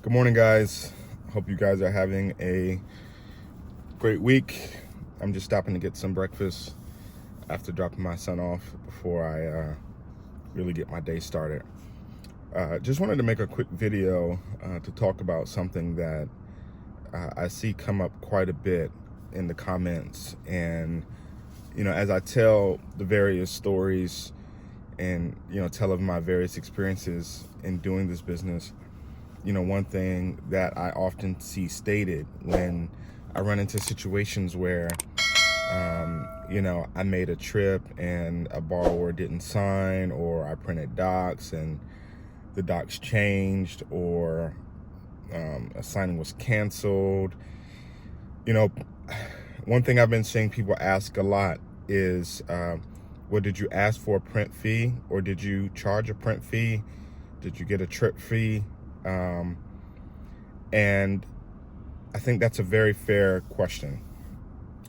Good morning, guys. Hope you guys are having a great week. I'm just stopping to get some breakfast after dropping my son off before I really get my day started. Just wanted to make a quick video to talk about something that I see come up quite a bit in the comments. And, as I tell the various stories and, tell of my various experiences in doing this business, one thing that I often see stated when I run into situations where, I made a trip and a borrower didn't sign, or I printed docs and the docs changed, or a signing was canceled. One thing I've been seeing people ask a lot is, well, did you ask for a print fee, or did you charge a print fee? Did you get a trip fee? And I think that's a very fair question.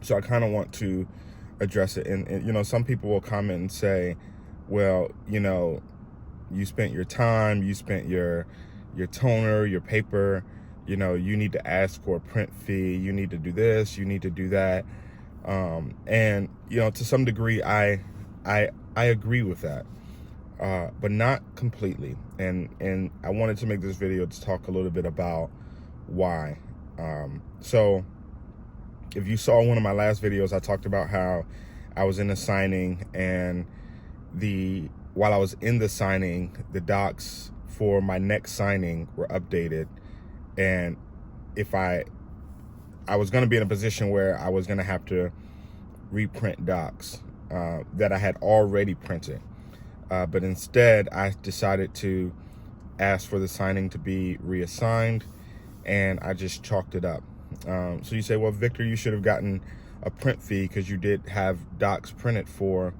So I kind of want to address it. And, some people will comment and say, well, you spent your time, you spent your toner, your paper, you need to ask for a print fee, you need to do this, you need to do that. And, to some degree, I agree with that. But not completely. And I wanted to make this video to talk a little bit about why. So if you saw one of my last videos, I talked about how I was in a signing, and while I was in the signing, the docs for my next signing were updated. And if I was going to be in a position where I was going to have to reprint docs that I had already printed. But instead, I decided to ask for the signing to be reassigned, and I just chalked it up. So you say, well, Victor, you should have gotten a print fee because you did have docs printed for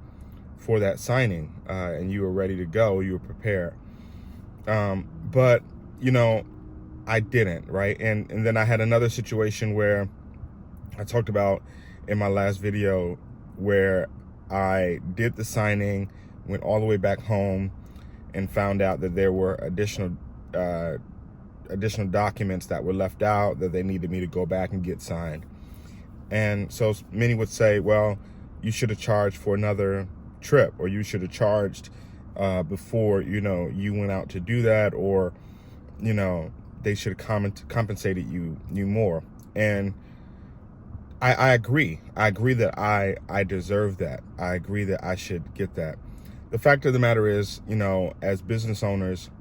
that signing, and you were ready to go, you were prepared. But, I didn't, right? And then I had another situation where I talked about in my last video where I did the signing, went all the way back home, and found out that there were additional documents that were left out that they needed me to go back and get signed. And so many would say, well, you should have charged for another trip, or you should have charged before, you went out to do that, or, they should have compensated you more. And I agree. I agree that I deserve that. I agree that I should get that. The fact of the matter is, as business owners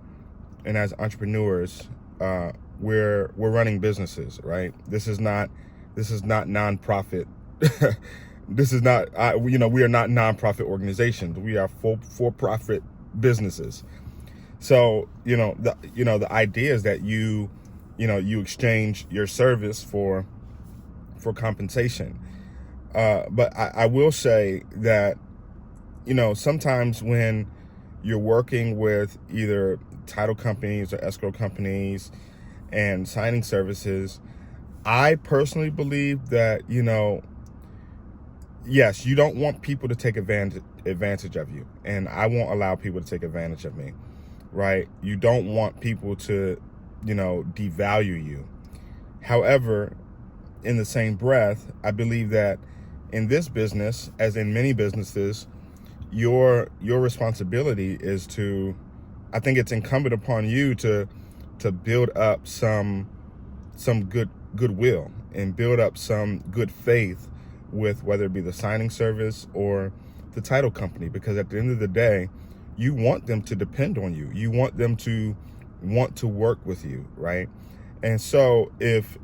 and as entrepreneurs, we're running businesses, right? This is not nonprofit. This is not, we are not nonprofit organizations. We are for-profit businesses. So, the idea is that you exchange your service for compensation. But I will say that, sometimes when you're working with either title companies or escrow companies and signing services, I personally believe that, yes, you don't want people to take advantage of you. And I won't allow people to take advantage of me, right? You don't want people to, devalue you. However, in the same breath, I believe that in this business, as in many businesses, your responsibility is to, I think it's incumbent upon you to build up some goodwill and build up some good faith with whether it be the signing service or the title company, because at the end of the day, you want them to depend on you. You want them to want to work with you, right? And so if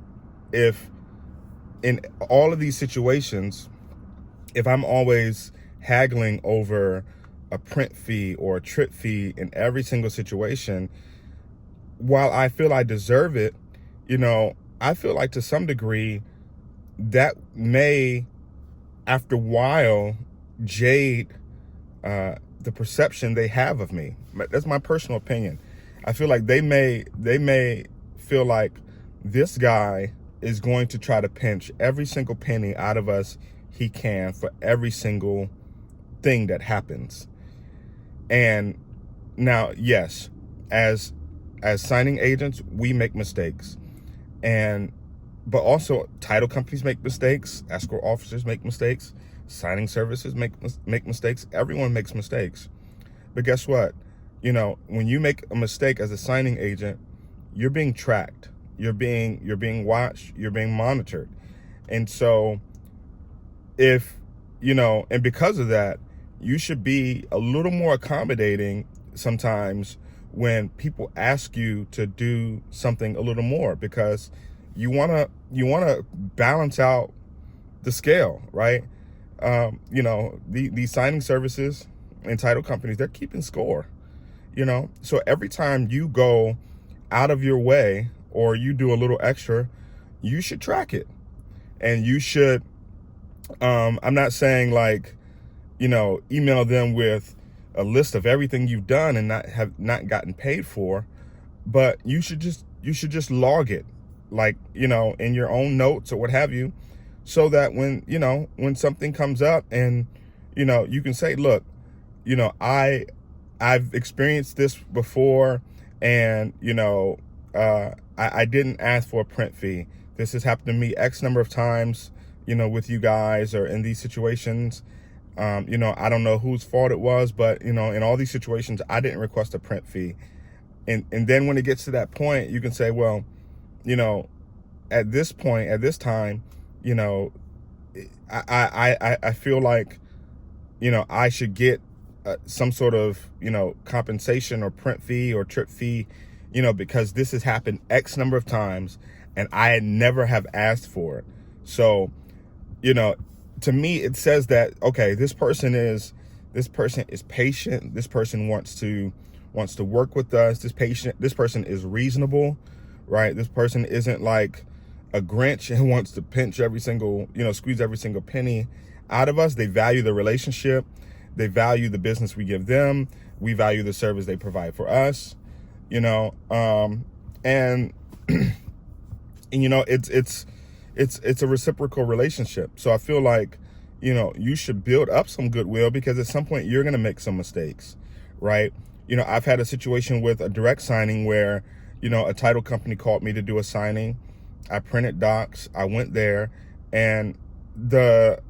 in all of these situations, if I'm always haggling over a print fee or a trip fee in every single situation, while I feel I deserve it, I feel like to some degree that may, after a while, jade the perception they have of me. That's my personal opinion. I feel like they may feel like this guy is going to try to pinch every single penny out of us he can for every single thing that happens. And now, yes, as as signing agents, we make mistakes. But also title companies make mistakes, escrow officers make mistakes, signing services make mistakes. Everyone makes mistakes. But guess what? When you make a mistake as a signing agent, you're being tracked. You're being watched, you're being monitored. And so and because of that, you should be a little more accommodating sometimes when people ask you to do something a little more, because you want to balance out the scale, right? These signing services and title companies, they're keeping score, so every time you go out of your way or you do a little extra, you should track it. And you should, I'm not saying like, email them with a list of everything you've done and not gotten paid for, but you should just log it, like, in your own notes or what have you, so that when something comes up and, you can say, look, I've experienced this before, and, I didn't ask for a print fee. This has happened to me X number of times, with you guys or in these situations. I don't know whose fault it was, but, in all these situations, I didn't request a print fee. And then when it gets to that point, you can say, well, at this point, at this time, I feel like, I should get some sort of, compensation or print fee or trip fee, because this has happened X number of times and I never have asked for it. So, to me, it says that, okay, this person is patient. This person wants to work with us. This person is reasonable, right? This person isn't like a Grinch and wants to squeeze every single penny out of us. They value the relationship. They value the business we give them. We value the service they provide for us, and it's a reciprocal relationship. So I feel like, you should build up some goodwill, because at some point you're going to make some mistakes, right? I've had a situation with a direct signing where, a title company called me to do a signing. I printed docs. I went there, and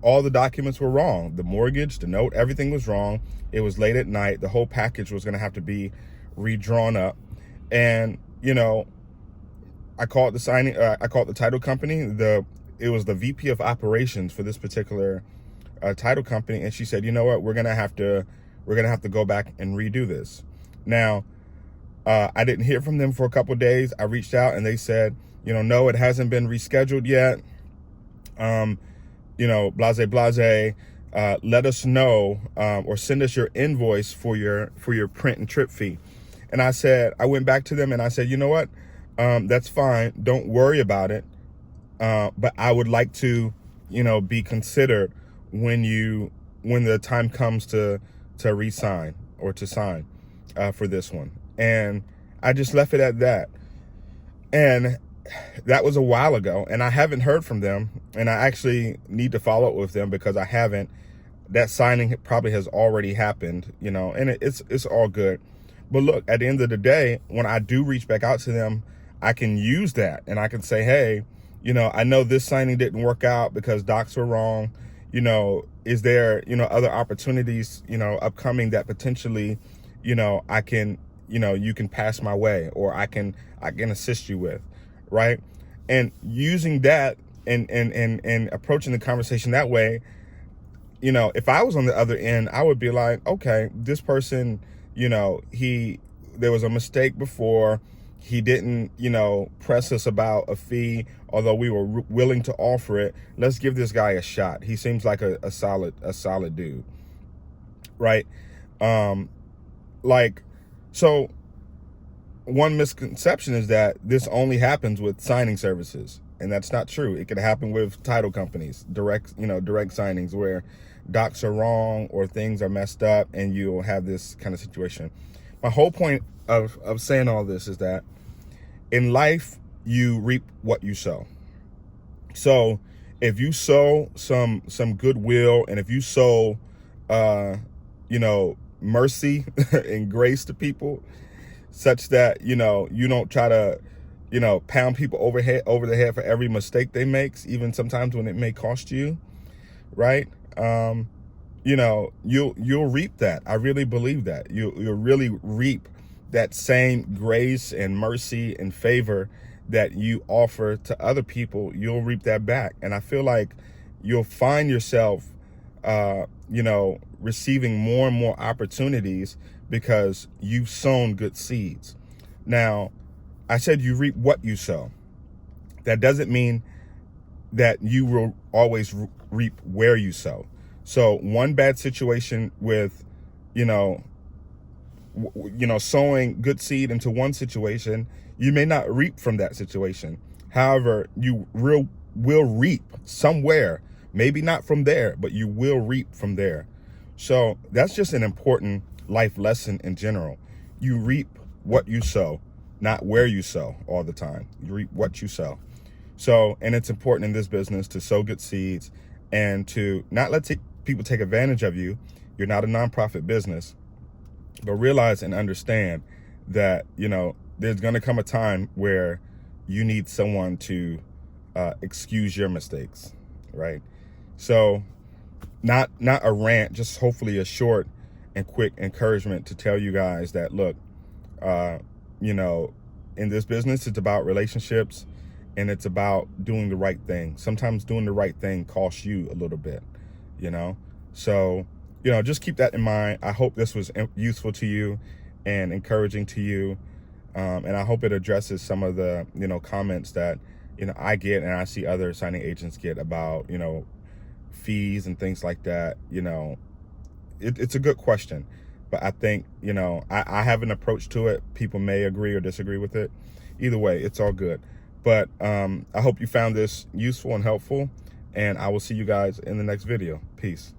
all the documents were wrong. The mortgage, the note, everything was wrong. It was late at night. The whole package was going to have to be redrawn up. And, I called the title company. It was the VP of operations for this particular title company. And she said, you know what, we're going to have to go back and redo this. Now, I didn't hear from them for a couple of days. I reached out and they said, no, it hasn't been rescheduled yet. Blase, let us know, or send us your invoice for your print and trip fee. And I went back to them and I said, you know what? That's fine. Don't worry about it. But I would like to, be considered when the time comes to re-sign or to sign, for this one. And I just left it at that. And that was a while ago, and I haven't heard from them, and I actually need to follow up with them because I haven't. That signing probably has already happened, and it's all good. But look, at the end of the day, when I do reach back out to them, I can use that, and I can say, hey, I know this signing didn't work out because docs were wrong. Is there, other opportunities, upcoming that potentially, I can, you can pass my way, or I can assist you with. Right. And using that and approaching the conversation that way, if I was on the other end, I would be like, okay, this person, there was a mistake before. He didn't, press us about a fee, although we were willing to offer it. Let's give this guy a shot. He seems like a solid dude. Right. So one misconception is that this only happens with signing services, and that's not true. It could happen with title companies, direct signings where docs are wrong or things are messed up, and you'll have this kind of situation. My whole point of saying all this is that in life, you reap what you sow. So if you sow some goodwill, and if you sow, mercy and grace to people, such that, you know, you don't try to, you know, pound people over the head for every mistake they make, even sometimes when it may cost you, right? You know, you'll reap that. I really believe that. You'll really reap that same grace and mercy and favor that you offer to other people. You'll reap that back. And I feel like you'll find yourself, you know, receiving more and more opportunities because you've sown good seeds. Now, I said you reap what you sow. That doesn't mean that you will always reap where you sow. So one bad situation with, you know, sowing good seed into one situation, you may not reap from that situation. However, you will reap somewhere, maybe not from there, but you will reap from there. So that's just an important life lesson in general. You reap what you sow, not where you sow all the time. You reap what you sow. So, and it's important in this business to sow good seeds and to not let people take advantage of you. You're not a nonprofit business, but realize and understand that, you know, there's going to come a time where you need someone to excuse your mistakes, right? So not a rant, just hopefully a short and quick encouragement to tell you guys that, look, you know, in this business, it's about relationships and it's about doing the right thing. Sometimes doing the right thing costs you a little bit, you know? So, you know, just keep that in mind. I hope this was useful to you and encouraging to you. And I hope it addresses some of the, you know, comments that, you know, I get and I see other signing agents get about, you know, fees and things like that. You know, it's a good question, but I think, you know, I have an approach to it. People may agree or disagree with it. Either way, it's all good. But I hope you found this useful and helpful, and I will see you guys in the next video. Peace.